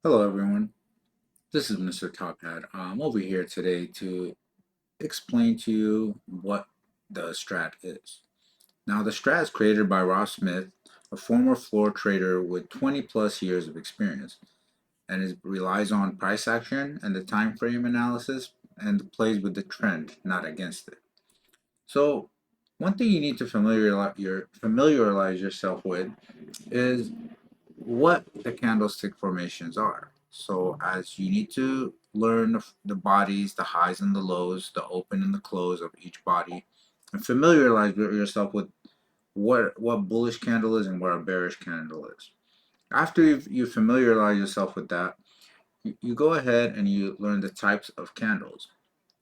Hello everyone, this is Mr. Top Hat. I'm over here today to explain to you what the strat is. Now the strat is created by Ross Smith, a former floor trader with 20 plus years of experience, and it relies on price action and the time frame analysis and plays with the trend, not against it. So one thing you need to familiarize yourself with is what the candlestick formations are. So as you need to learn the bodies, the highs and the lows, the open and the close of each body, and familiarize yourself with what bullish candle is and what a bearish candle is. After you familiarize yourself with that, you go ahead and you learn the types of candles,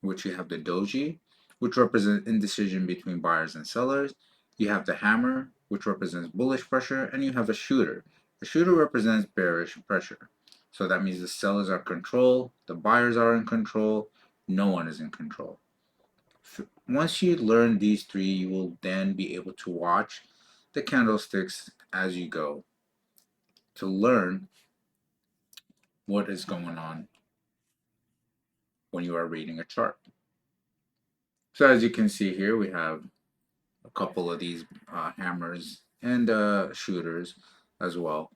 which you have the doji, which represents indecision between buyers and sellers. You have the hammer, which represents bullish pressure, and you have a shooter. The shooter represents bearish pressure. So that means the sellers are in control, the buyers are in control, no one is in control. Once you learn these three, you will then be able to watch the candlesticks as you go to learn what is going on when you are reading a chart. So as you can see here, we have a couple of these hammers and shooters as well.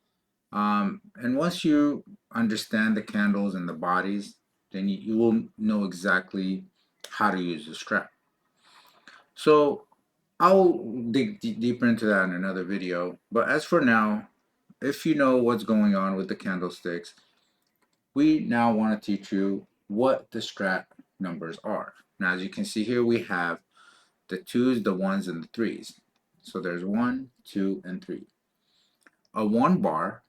And once you understand the candles and the bodies, then you will know exactly how to use the strap. So I'll dig deeper into that in another video. But as for now, if you know what's going on with the candlesticks, we now want to teach you what the strat numbers are. Now, as you can see here, we have the twos, the ones, and the threes. So there's 1, 2, and 3. A 1 bar,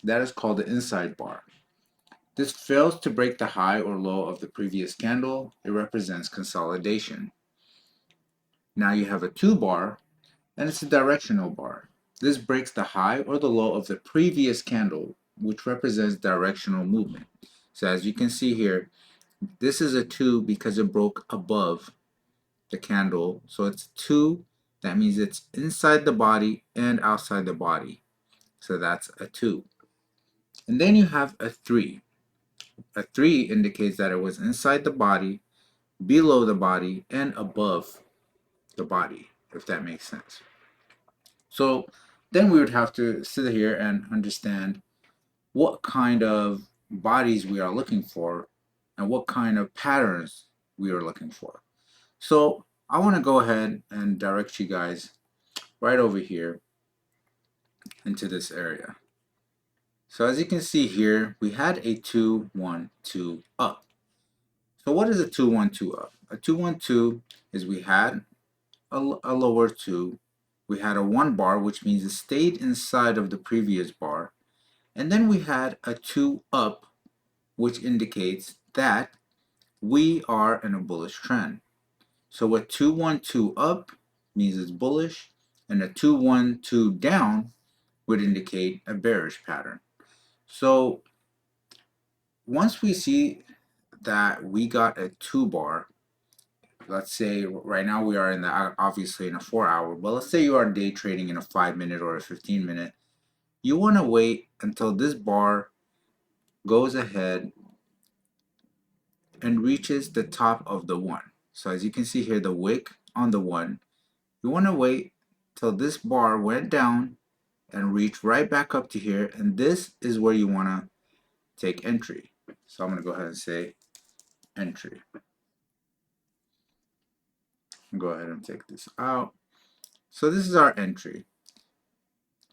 that is called the inside bar. This fails to break the high or low of the previous candle. It represents consolidation. Now you have a 2 bar, and it's a directional bar. This breaks the high or the low of the previous candle, which represents directional movement. So as you can see here, this is a 2 because it broke above the candle. So it's 2. That means it's inside the body and outside the body. So that's a 2. And then you have a 3. A 3 indicates that it was inside the body, below the body, and above the body, if that makes sense. So then we would have to sit here and understand what kind of bodies we are looking for and what kind of patterns we are looking for. So I want to go ahead and direct you guys right over here into this area. So as you can see here, we had a 2, 1, 2 up. So what is a 2, 1, 2 up? A 2, 1, 2 is we had a lower 2. We had a 1 bar, which means it stayed inside of the previous bar. And then we had a 2 up, which indicates that we are in a bullish trend. So a 2, 1, 2 up means it's bullish, and a 2, 1, 2 down would indicate a bearish pattern. So once we see that we got a 2 bar, let's say right now we are in the obviously in a 4-hour, but let's say you are day trading in a 5-minute or a 15-minute, you want to wait until this bar goes ahead and reaches the top of the 1. So as you can see here, the wick on the 1, you want to wait till this bar went down and reach right back up to here, and this is where you want to take entry. So I'm going to go ahead and say entry. Go ahead and take this out. So this is our entry.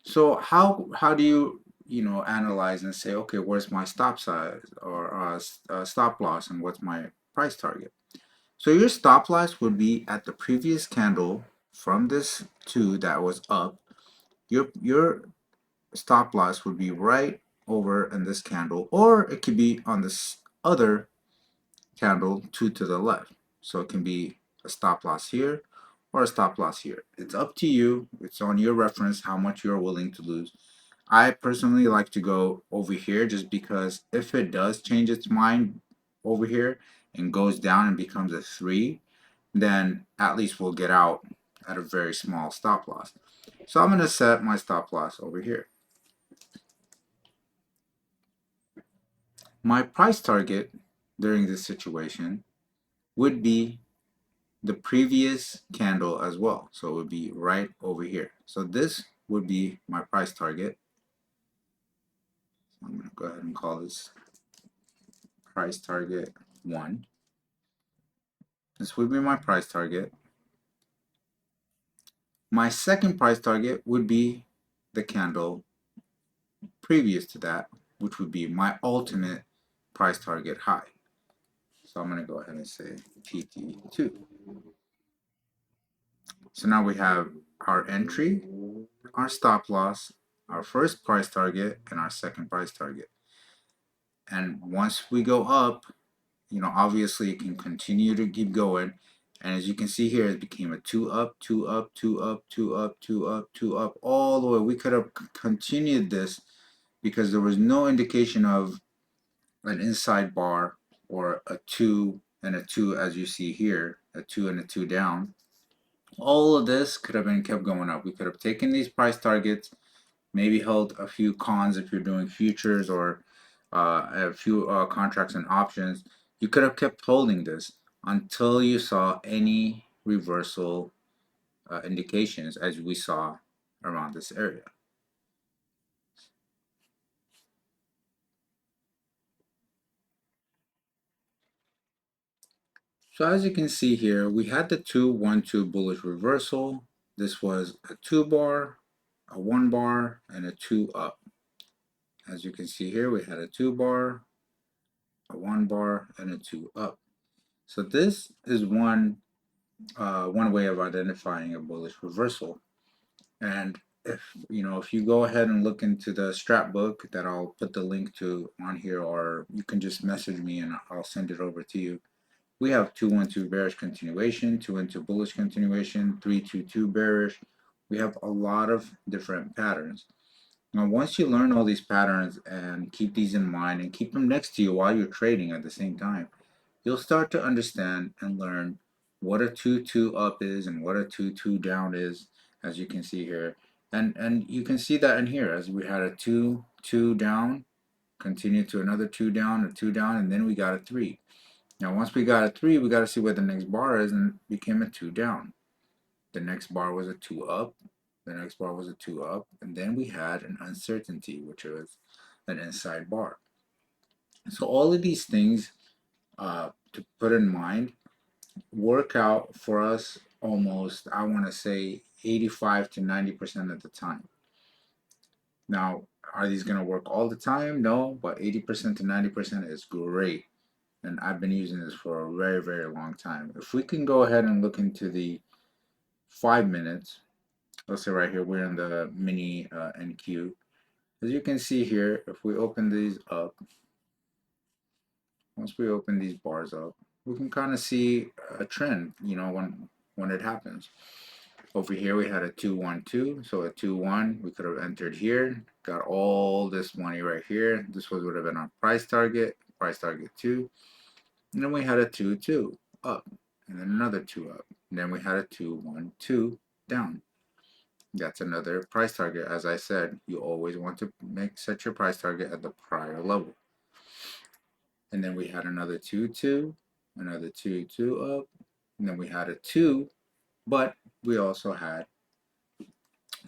So how do you analyze and say, okay, where's my stop size or stop loss and what's my price target? So your stop loss would be at the previous candle from this 2 that was up. Your stop loss would be right over in this candle, or it could be on this other candle 2 to the left. So it can be a stop loss here or a stop loss here. It's up to you. It's on your reference how much you're willing to lose. I personally like to go over here just because if it does change its mind over here and goes down and becomes a 3, then at least we'll get out at a very small stop loss. So I'm going to set my stop loss over here. My price target during this situation would be the previous candle as well. So it would be right over here. So this would be my price target. I'm going to go ahead and call this price target 1. This would be my price target. My second price target would be the candle previous to that, which would be my ultimate price target high. So I'm going to go ahead and say PT2. So now we have our entry, our stop loss, our first price target, and our second price target. And once we go up, obviously it can continue to keep going. And as you can see here, it became a 2 up, 2 up, 2 up, 2 up, 2 up, 2 up, all the way. We could have continued this because there was no indication of an inside bar or a 2 and a 2 as you see here, a 2 and a 2 down. All of this could have been kept going up. We could have taken these price targets, maybe held a few cons if you're doing futures or a few contracts and options. You could have kept holding this until you saw any reversal indications as we saw around this area. So as you can see here, we had the 2-1-2 bullish reversal. This was a 2 bar, a 1 bar, and a 2 up. As you can see here, we had a 2 bar, a 1 bar, and a 2 up. So this is one way of identifying a bullish reversal. And if you go ahead and look into the strat book that I'll put the link to on here, or you can just message me and I'll send it over to you. We have 2-1-2 bearish continuation, 2-1-2 bullish continuation, 3-2-2 bearish. We have a lot of different patterns. Now, once you learn all these patterns and keep these in mind and keep them next to you while you're trading at the same time, you'll start to understand and learn what a 2-2 up is and what a 2-2 down is, as you can see here. And you can see that in here as we had a 2-2 down, continued to another 2 down, a 2 down, and then we got a 3. Now once we got a 3, we got to see where the next bar is, and it became a 2 down. The next bar was a 2 up. The next bar was a 2 up. And then we had an uncertainty, which was an inside bar. So all of these things to put in mind work out for us almost, I want to say, 85 to 90% of the time. Now, are these going to work all the time? No, but 80% to 90% is great. And I've been using this for a very, very long time. If we can go ahead and look into the 5 minutes, let's say right here, we're in the mini NQ. As you can see here, if we open these up, once we open these bars up, we can kind of see a trend, when it happens. Over here we had a 2-1-2, so a 2-1, we could have entered here, got all this money right here. This would have been our price target 2. And then we had a 2-2 up, and then another 2 up. And then we had a 2-1-2 down. That's another price target. As I said, you always want to set your price target at the prior level. And then we had another 2-2, another 2-2 up, and then we had a 2, but we also had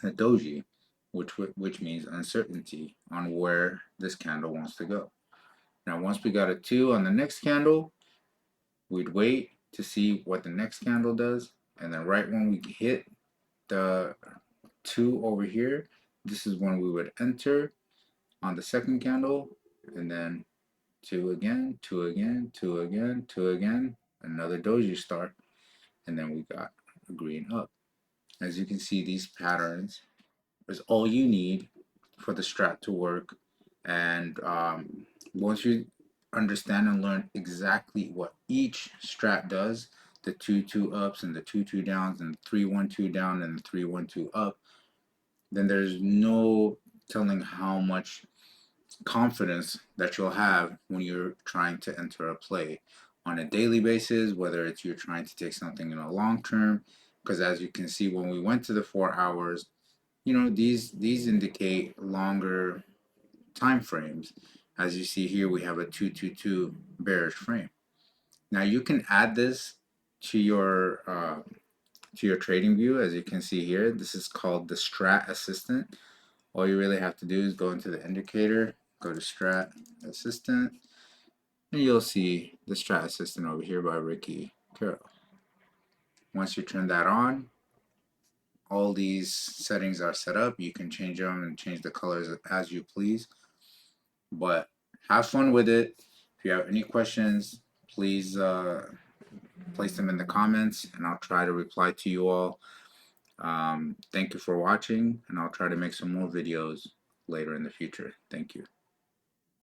a doji, which means uncertainty on where this candle wants to go. Now, once we got a 2 on the next candle, we'd wait to see what the next candle does, and then right when we hit the 2 over here, this is when we would enter on the second candle, and then 2 again, 2 again, 2 again, 2 again, another doji start, and then we got a green up. As you can see, these patterns is all you need for the strat to work. And once you understand and learn exactly what each strat does, the 2-2 ups and the 2-2 downs and the 3-1-2 down and the 3-1-2 up, then there's no telling how much confidence that you'll have when you're trying to enter a play on a daily basis, whether it's you're trying to take something in a long term. Because as you can see, when we went to the 4 hours, these indicate longer time frames. As you see here, we have a 222 bearish frame. Now you can add this to your trading view. As you can see here, this is called the Strat Assistant. All you really have to do is go into the indicator, go to Strat Assistant, and you'll see the Strat Assistant over here by Ricky Carroll. Once you turn that on, all these settings are set up. You can change them and change the colors as you please. But have fun with it. If you have any questions, please place them in the comments and I'll try to reply to you all. Thank you for watching, and I'll try to make some more videos later in the future. Thank you.